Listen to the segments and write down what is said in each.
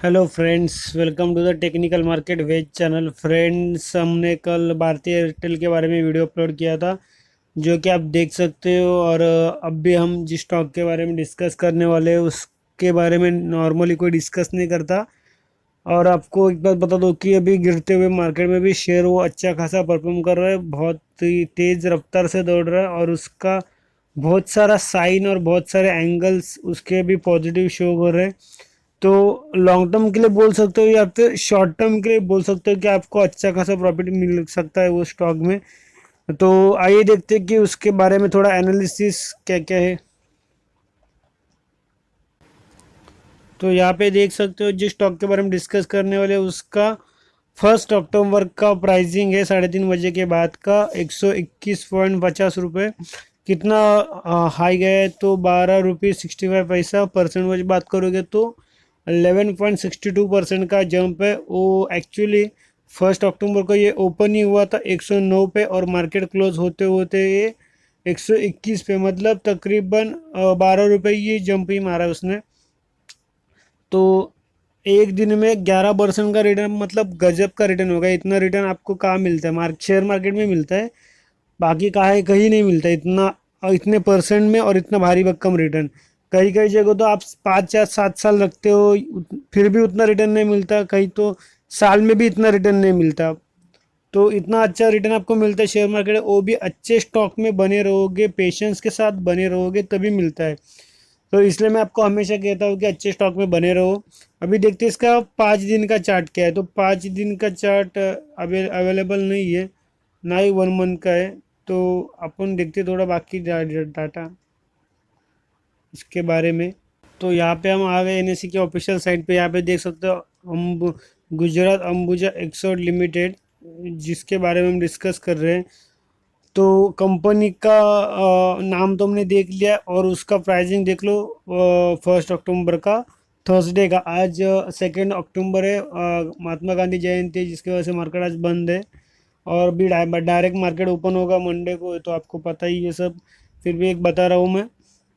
Hello friends, welcome to the technical market wage channel. Friends, हमने कल भारतीय Airtel के बारे में वीडियो अपलोड किया था जो कि आप देख सकते हो। और अब भी हम जिस स्टॉक के बारे में डिस्कस करने वाले हैं उसके बारे में नॉर्मली कोई डिस्कस नहीं करता। और आपको एक बात बता दो कि अभी गिरते हुए मार्केट में भी शेयर वो अच्छा खासा परफॉर्म कर रहा है, बहुत ही तेज़ रफ्तार से दौड़ रहा है और उसका बहुत सारा साइन और बहुत सारे एंगल्स उसके भी पॉजिटिव शो हो रहे हैं। तो लॉन्ग टर्म के लिए बोल सकते हो या फिर शॉर्ट टर्म के लिए बोल सकते हो कि आपको अच्छा खासा प्रॉफिट मिल सकता है वो स्टॉक में। तो आइए देखते हैं कि उसके बारे में थोड़ा एनालिसिस क्या क्या है। तो यहाँ पे देख सकते हो जिस स्टॉक के बारे में डिस्कस करने वाले उसका 1 अक्टूबर का प्राइसिंग है 3:30 बजे के बाद का 121.50 रुपये। कितना हाई गया है तो 12 रुपये 65 पैसा। परसेंट वाइज बात करोगे तो 11.62% का जंप है वो। एक्चुअली 1 अक्टूबर को ये ओपन ही हुआ था 109 पे और मार्केट क्लोज होते होते ये 121 पे, मतलब तकरीबन 12 रुपये ये जंप ही मारा उसने। तो एक दिन में 11% का रिटर्न, मतलब गजब का रिटर्न होगा। इतना रिटर्न आपको कहाँ मिलता है? शेयर मार्केट में मिलता है, बाकी कहाँ है? कहीं नहीं मिलता इतना, इतने परसेंट में और इतना भारी भरकम रिटर्न। कई कई जगह तो आप 5 या 7 साल रखते हो फिर भी उतना रिटर्न नहीं मिलता, कहीं तो साल में भी इतना रिटर्न नहीं मिलता। तो इतना अच्छा रिटर्न आपको मिलता है शेयर मार्केट, वो भी अच्छे स्टॉक में बने रहोगे, पेशेंस के साथ बने रहोगे तभी मिलता है। तो इसलिए मैं आपको हमेशा कहता हूँ कि अच्छे स्टॉक में बने रहो। अभी देखते हैं इसका 5 दिन का चार्ट क्या है। तो 5 दिन का चार्ट अवेलेबल नहीं है, ना ही 1 मंथ का है। तो अपन देखते हैं थोड़ा बाकी डाटा इसके बारे में। तो यहाँ पे हम आ गए एनएससी के ऑफिशियल साइट पे। यहाँ पे देख सकते हो गुजरात अंबुजा एक्सोर्ट लिमिटेड, जिसके बारे में हम डिस्कस कर रहे हैं। तो कंपनी का नाम तो हमने देख लिया और उसका प्राइसिंग देख लो। 1 अक्टूबर का थर्सडे का, आज 2 अक्टूबर है, महात्मा गांधी जयंती है, जिसकी वजह से मार्केट आज बंद है। और भी डायरेक्ट मार्केट ओपन होगा मंडे को, तो आपको पता ही ये सब, फिर भी एक बता रहा हूँ मैं।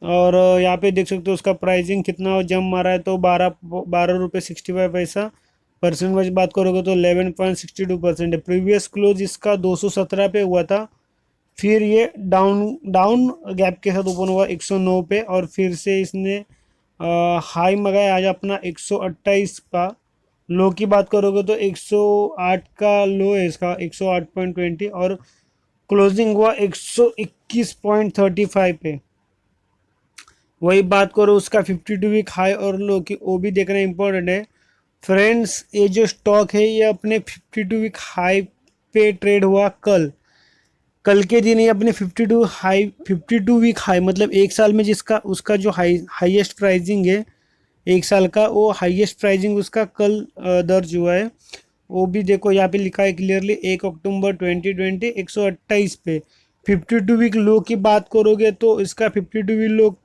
और यहाँ पे देख सकते हो उसका प्राइसिंग कितना जम मारा है तो 12 रुपये 65 पैसा। परसेंट वाइज बात करोगे तो 11.62% है। प्रीवियस क्लोज इसका 217 पे हुआ था, फिर ये डाउन डाउन गैप के साथ ओपन हुआ 109 पे और फिर से इसने हाई मंगाया आज अपना 128 का। लो की बात करोगे तो 108 का लो है इसका, 108.20, और क्लोजिंग हुआ 121.35 पे। वही बात करो उसका 52 वीक हाई और लो की, वो भी देखना इंपॉर्टेंट है। फ्रेंड्स, ये जो स्टॉक है ये अपने 52 वीक हाई पे ट्रेड हुआ कल। कल के दिन ये अपने 52 वीक हाई, मतलब एक साल में जिसका उसका जो हाईएस्ट प्राइसिंग है एक साल का, वो हाईएस्ट प्राइसिंग उसका कल दर्ज हुआ है। वो भी देखो यहाँ पे लिखा है क्लियरली 1 अक्टूबर 2020 128 पे। 52 वीक लो की बात करोगे तो इसका 52 वीक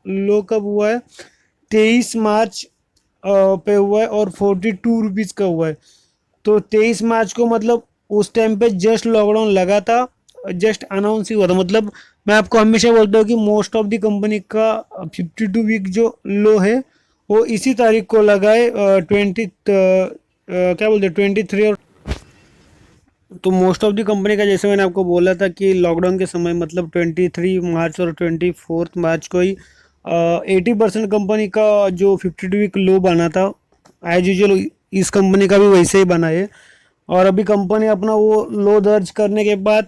लो कब हुआ है? 23 मार्च पे हुआ है और 42 रुपीज़ का हुआ है। तो 23 मार्च को, मतलब उस टाइम पे जस्ट लॉकडाउन लगा था, जस्ट अनाउंस ही हुआ था। मतलब मैं आपको हमेशा बोलता हूँ कि मोस्ट ऑफ द कंपनी का 52 वीक जो लो है वो इसी तारीख को लगा है, 20 क्या बोलते हैं 23। और तो मोस्ट ऑफ द कंपनी का, जैसे मैंने आपको बोला था कि लॉकडाउन के समय, मतलब 23 मार्च और 24 मार्च को ही 80% कंपनी का जो 52 वीक लो बना था, एज यूजल इस कंपनी का भी वैसे ही बना है। और अभी कंपनी अपना वो लो दर्ज करने के बाद,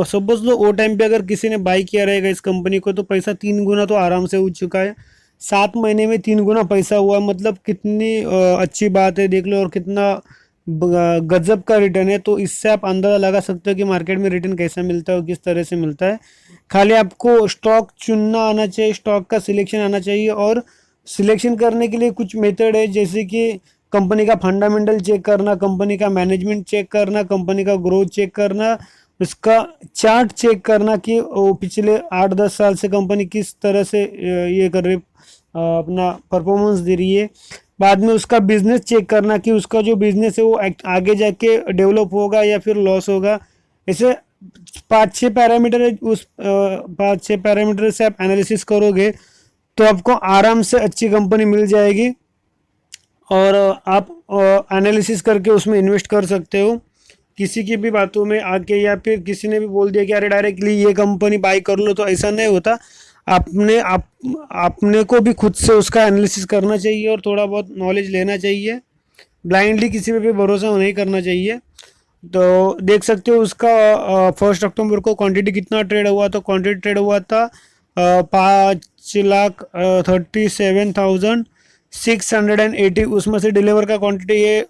सपोज लो वो टाइम पे अगर किसी ने बाई किया रहेगा इस कंपनी को तो पैसा 3 गुना तो आराम से हो चुका है। 7 महीने में 3 गुना पैसा हुआ, मतलब कितनी अच्छी बात है, देख लो। और कितना गजब का रिटर्न है। तो इससे आप अंदाज़ा लगा सकते हो कि मार्केट में रिटर्न कैसा मिलता है और किस तरह से मिलता है। खाली आपको स्टॉक चुनना आना चाहिए, स्टॉक का सिलेक्शन आना चाहिए। और सिलेक्शन करने के लिए कुछ मेथड है, जैसे कि कंपनी का फंडामेंटल चेक करना, कंपनी का मैनेजमेंट चेक करना, कंपनी का ग्रोथ चेक करना, उसका चार्ट चेक करना कि वो पिछले 8-10 साल से कंपनी किस तरह से ये कर रही, अपना परफॉर्मेंस दे रही है। बाद में उसका बिजनेस चेक करना कि उसका जो बिजनेस है वो आगे जाके डेवलप होगा या फिर लॉस होगा। ऐसे 5-6 पैरामीटर है, उस 5-6 पैरामीटर से आप एनालिसिस करोगे तो आपको आराम से अच्छी कंपनी मिल जाएगी। और आप एनालिसिस करके उसमें इन्वेस्ट कर सकते हो। किसी की भी बातों में आके या फिर किसी ने भी बोल दिया कि अरे डायरेक्टली ये कंपनी बाई कर लो, तो ऐसा नहीं होता। आपने को भी खुद से उसका एनालिसिस करना चाहिए और थोड़ा बहुत नॉलेज लेना चाहिए। ब्लाइंडली किसी पे भी भरोसा नहीं करना चाहिए। तो देख सकते हो उसका 1 अक्टूबर को क्वांटिटी कितना ट्रेड हुआ, तो क्वांटिटी ट्रेड हुआ था 5,37,680। उसमें से डिलीवर का क्वांटिटी ये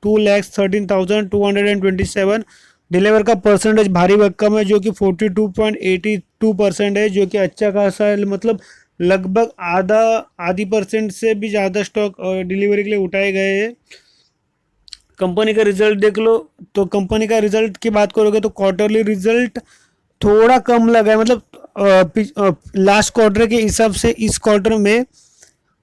2,13,227। डिलीवर का परसेंटेज भारी भरकम है जो कि 42.82% है, जो कि अच्छा खासा है। मतलब लगभग आधी परसेंट से भी ज़्यादा स्टॉक डिलीवरी के लिए उठाए गए हैं। कंपनी का रिजल्ट देख लो, तो कंपनी का रिजल्ट की बात करोगे तो क्वार्टरली रिजल्ट थोड़ा कम लगा है। मतलब लास्ट क्वार्टर के हिसाब से इस क्वार्टर में,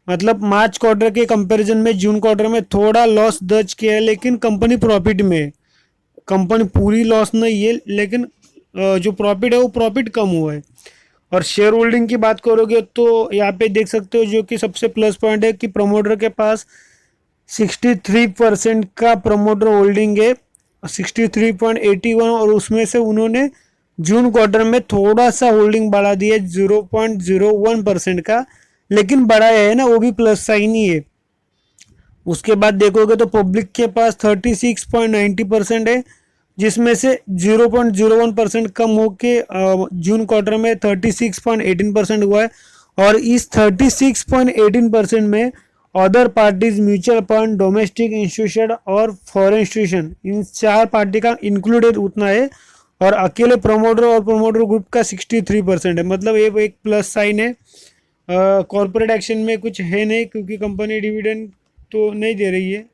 मतलब मार्च क्वार्टर के कंपैरिजन में जून क्वार्टर में थोड़ा लॉस दर्ज किया है, लेकिन कंपनी प्रॉफिट में है। कंपनी पूरी लॉस नहीं है, लेकिन जो प्रॉफिट है वो प्रॉफिट कम हुआ है। और शेयर होल्डिंग की बात करोगे तो यहाँ पे देख सकते हो, जो कि सबसे प्लस पॉइंट है कि प्रमोटर के पास 63% का प्रमोटर होल्डिंग है, 63.81। और उसमें से उन्होंने जून क्वार्टर में थोड़ा सा होल्डिंग बढ़ा दिया 0.01% का, लेकिन बढ़ाया है ना, वो भी प्लस साइन ही है। उसके बाद देखोगे तो पब्लिक के पास 36.90% है, जिसमें से 0.01% कम होके जून क्वार्टर में 36.18% हुआ है। और इस 36.18% में other parties, mutual fund, domestic institution और फॉरेन इंस्टीट्यूशन, इन 4 पार्टी का इंक्लूडेड उतना है। और अकेले प्रमोटर और प्रमोटर ग्रुप का 63% है। मतलब ये एक प्लस साइन है। कॉर्पोरेट एक्शन में कुछ है नहीं, क्योंकि कंपनी डिविडेंड तो नहीं दे रही है,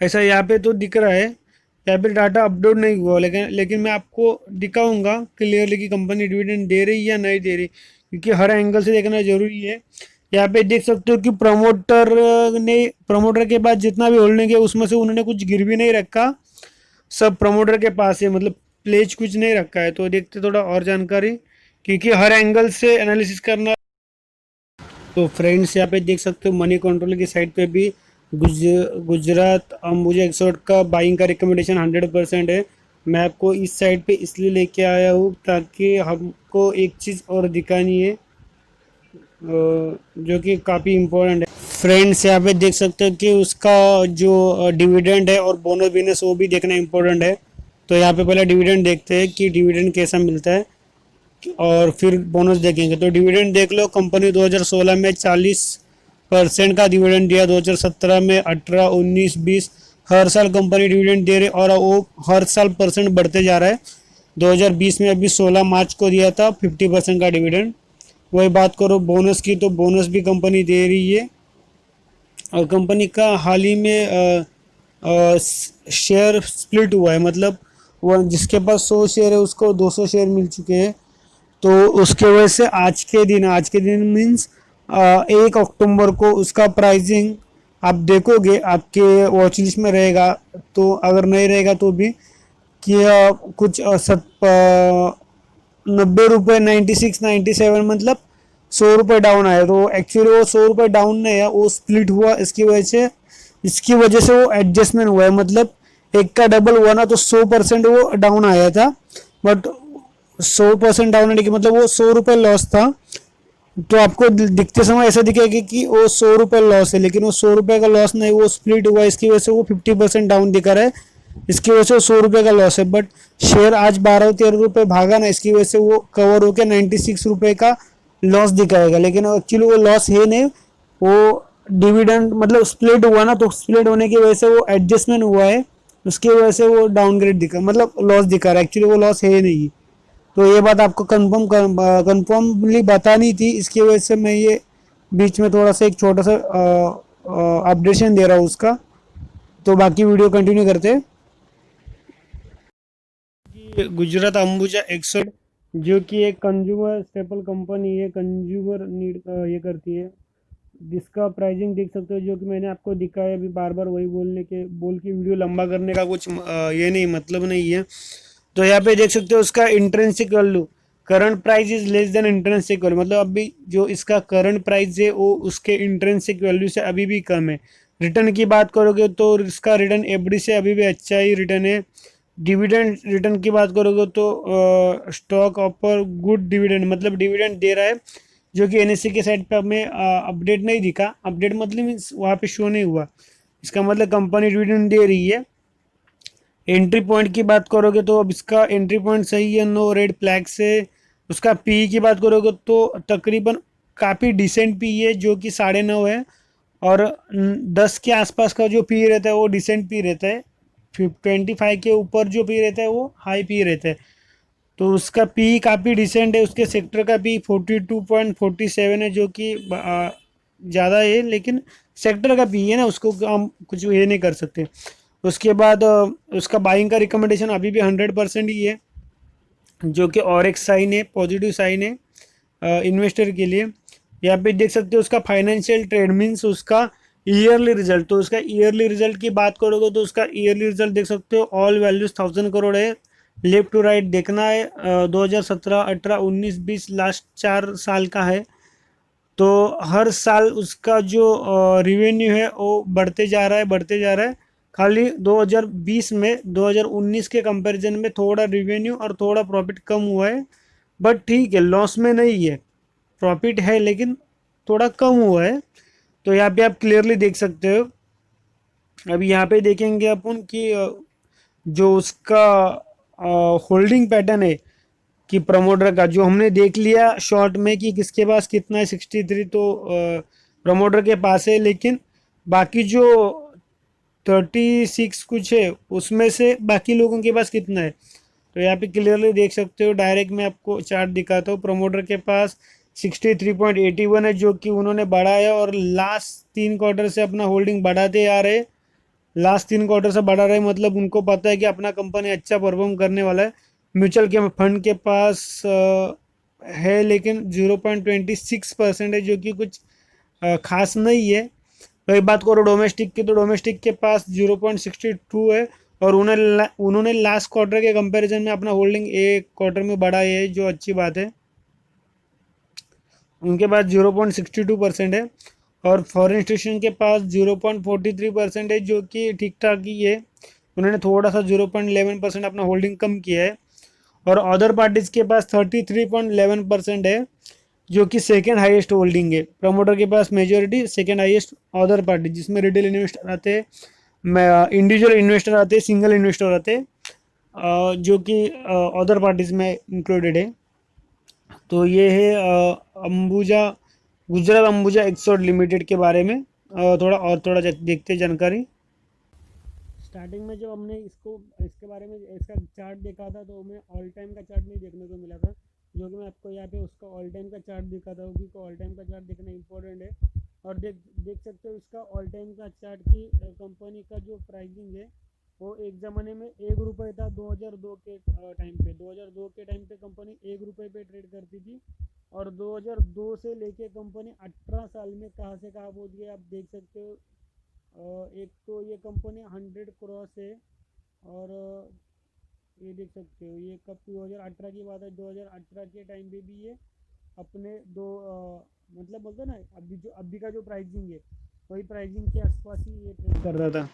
ऐसा यहाँ पे तो दिख रहा है। यहाँ पे डाटा अपलोड नहीं हुआ, लेकिन मैं आपको दिखाऊंगा क्लियरली कि कंपनी डिविडेंड दे रही है या नहीं दे रही, क्योंकि हर एंगल से देखना जरूरी है। यहाँ पे देख सकते हो कि प्रमोटर के पास जितना भी होल्डिंग है उसमें से उन्होंने कुछ गिरवी नहीं रखा, सब प्रमोटर के पास है। मतलब प्लेज कुछ नहीं रखा है। तो देखते थोड़ा और जानकारी, क्योंकि हर एंगल से एनालिसिस करना। तो फ्रेंड्स यहाँ पे देख सकते हो मनी कंट्रोल की साइड पे भी गुजरात अंबुजा एक्सपोर्ट का बाइंग का रिकमेंडेशन 100% है। मैं आपको इस साइड पे इसलिए लेके आया हूँ ताकि हमको एक चीज़ और दिखानी है, जो कि काफ़ी इम्पोर्टेंट है। फ्रेंड्स यहाँ पे देख सकते हो कि उसका जो डिविडेंड है और बोनस बिजनेस वो भी देखना इम्पोर्टेंट है। तो यहाँ पे पहले डिविडेंड देखते हैं कि डिविडेंड कैसा मिलता है, और फिर बोनस देखेंगे। तो डिविडेंड देख लो, कंपनी 2016 में 40% का डिविडेंड दिया, 2017 में 18, 19, 20 हर साल कंपनी डिविडेंड दे रही, और वो हर साल परसेंट बढ़ते जा रहा है। 2020 में अभी 16 मार्च को दिया था 50% का डिविडेंड। वही बात करो बोनस की, तो बोनस भी कंपनी दे रही है। और कंपनी का हाल ही में शेयर स्प्लिट हुआ है। मतलब वो जिसके पास 100 शेयर है उसको 200 शेयर मिल चुके हैं। तो उसके वजह से आज के दिन मीन्स 1 अक्टूबर को उसका प्राइसिंग आप देखोगे, आपके वॉच लिस्ट में रहेगा। तो अगर नहीं रहेगा तो भी कि कुछ 90 रुपये, 96, 97, मतलब 100 रुपये डाउन आया। तो एक्चुअली वो 100 रुपये डाउन नहीं है, वो स्प्लिट हुआ। इसकी वजह से वो एडजस्टमेंट हुआ है। मतलब एक का डबल हुआ ना, तो 100% वो डाउन आया था। बट 100% डाउन आने की मतलब वो 100 रुपये लॉस था। तो आपको दिखते समय ऐसा दिखेगा कि वो 100 रुपये लॉस है, लेकिन वो 100 रुपये का लॉस नहीं, वो स्प्लिट हुआ। इसकी वजह से वो 50% डाउन दिखा रहा है। इसकी वजह से वो 100 रुपये का लॉस है। बट शेयर आज 12-13 रुपये भागा ना, इसकी वजह से वो कवर होकर 96 रुपये का लॉस दिखाएगा। लेकिन एक्चुअली वो लॉस है नहीं, वो डिविडेंड मतलब स्प्लिट हुआ ना, तो स्प्लिट होने की वजह से वो एडजस्टमेंट हुआ है। उसकी वजह से वो डाउनग्रेड दिखा, मतलब लॉस दिखा रहा है। एक्चुअली वो लॉस है नहीं। तो ये बात आपको कंफर्मली बतानी थी, इसकी वजह से मैं ये बीच में थोड़ा सा एक छोटा सा अपडेशन दे रहा हूँ उसका। तो बाकी वीडियो कंटिन्यू करते हैं। गुजरात अंबुजा एक्सोड, जो कि एक कंज्यूमर स्टेपल कंपनी है, कंज्यूमर नीड ये करती है, जिसका प्राइसिंग देख सकते हो, जो कि मैंने आपको दिखाया। अभी बार बार वही बोल के वीडियो लंबा करने का कुछ ये नहीं, मतलब नहीं है। तो यहाँ पे देख सकते हो उसका intrinsic value current price is less than intrinsic value, मतलब अभी जो इसका करंट प्राइस है वो उसके इंट्रिंसिक वैल्यू से अभी भी कम है। रिटर्न की बात करोगे तो इसका रिटर्न एफडी से अभी भी अच्छा ही रिटर्न है। डिविडेंड रिटर्न की बात करोगे तो स्टॉक ऑफर गुड डिविडेंड, मतलब डिविडेंड दे रहा है, जो कि एनएससी के साइड पे हमें अपडेट नहीं दिखा। अपडेट मतलब मीन्स वहाँ पे शो नहीं हुआ, इसका मतलब कंपनी डिविडेंड दे रही है। एंट्री पॉइंट की बात करोगे तो अब इसका एंट्री पॉइंट सही है, नो रेड फ्लैग से। उसका पी की बात करोगे तो तकरीबन काफ़ी डिसेंट पी है, जो कि 9.5 है। और 10 के आसपास का जो पी रहता है वो डिसेंट पी रहता है। 25 के ऊपर जो पी रहता है वो हाई पी रहता है। तो उसका पी काफ़ी डिसेंट है। उसके सेक्टर का पी 42.47 है, जो कि ज़्यादा है, लेकिन सेक्टर का पी है ना, उसको हम कुछ ये नहीं कर सकते। उसके बाद उसका बाइंग का रिकमेंडेशन अभी भी 100% ही है, जो कि और एक साइन है, पॉजिटिव साइन है इन्वेस्टर के लिए। यहाँ पे देख सकते हो उसका फाइनेंशियल ट्रेड मीन्स उसका ईयरली रिजल्ट। तो उसका ईयरली रिजल्ट की बात करोगे तो उसका ईयरली रिजल्ट देख सकते हो, ऑल वैल्यूज 1000 करोड़ है। लेफ्ट टू राइट देखना है 2017, 18, 19, 20 लास्ट 4 साल का है। तो हर साल उसका जो रिवेन्यू है वो बढ़ते जा रहा है, बढ़ते जा रहा है। खाली 2020 में 2019 के कंपैरिजन में थोड़ा रिवेन्यू और थोड़ा प्रॉफिट कम हुआ है, बट ठीक है, लॉस में नहीं है, प्रॉफिट है लेकिन थोड़ा कम हुआ है। तो यहाँ पे आप क्लियरली देख सकते हो। अभी यहाँ पे देखेंगे अपन कि जो उसका होल्डिंग पैटर्न है कि प्रमोटर का, जो हमने देख लिया शॉर्ट में कि किसके पास कितना है, 63 तो प्रमोटर के पास है, लेकिन बाकी जो 36 कुछ है उसमें से बाकी लोगों के पास कितना है। तो यहाँ पे क्लियरली देख सकते हो, डायरेक्ट मैं आपको चार्ट दिखाता हूँ। प्रमोटर के पास 63.81 है, जो कि उन्होंने बढ़ाया और लास्ट 3 क्वार्टर से अपना होल्डिंग बढ़ाते आ रहे। लास्ट 3 क्वार्टर से बढ़ा रहे, मतलब उनको पता है कि अपना कंपनी अच्छा परफॉर्म करने वाला है। म्यूचुअल के फंड के पास है लेकिन 0.26% है, जो कि कुछ खास नहीं है। तो एक बात करो डोमेस्टिक की, तो डोमेस्टिक के पास 0.62 है, और उन्होंने लास्ट क्वार्टर के कंपैरिजन में अपना होल्डिंग एक क्वार्टर में बढ़ा है, जो अच्छी बात है। उनके पास 0.62% है। और फॉरेन इंस्टीट्यूशन के पास 0.43% है, जो कि ठीक ठाक ही है। उन्होंने थोड़ा सा 0.11% अपना होल्डिंग कम किया है। और अदर पार्टीज के पास 33.11% है, जो कि सेकेंड हाईएस्ट होल्डिंग है। प्रमोटर के पास majority, second highest other party, जिसमें रिटेल इन्वेस्टर आते हैं, इंडिविजुअल इन्वेस्टर आते हैं, सिंगल इन्वेस्टर आते हैं, जो कि अदर पार्टीज में इंक्लूडेड है। तो ये है अंबुजा, गुजरात अंबुजा एक्सपोर्ट लिमिटेड के बारे में थोड़ा देखते जानकारी। स्टार्टिंग में जब हमने इसके बारे में इसका चार्ट देखा था, तो हमें ऑल टाइम का चार्ट नहीं देखने को मिला था, जो कि मैं आपको यहाँ पे उसका ऑल टाइम का चार्ट दिखाता हूँ, क्योंकि ऑल टाइम का चार्ट देखना इंपॉर्टेंट है। और देख सकते हो इसका ऑल टाइम का चार्ट की कंपनी का जो प्राइसिंग है वो एक ज़माने में 1 रुपये था। 2002 के टाइम पे, 2002 के टाइम पे कंपनी 1 रुपये पे ट्रेड करती थी। और 2002 से लेके कंपनी 18 साल में कहाँ से कहाँ पहुँच गई, आप देख सकते हो। एक तो ये कंपनी 100 क्रॉस है। और ये देख सकते हो, ये कब 2018 की बात है, 2018 के टाइम पे भी ये अपने मतलब बोलते ना, अभी का जो प्राइसिंग है वही प्राइसिंग के आसपास ही ये ट्रेड कर रहा था।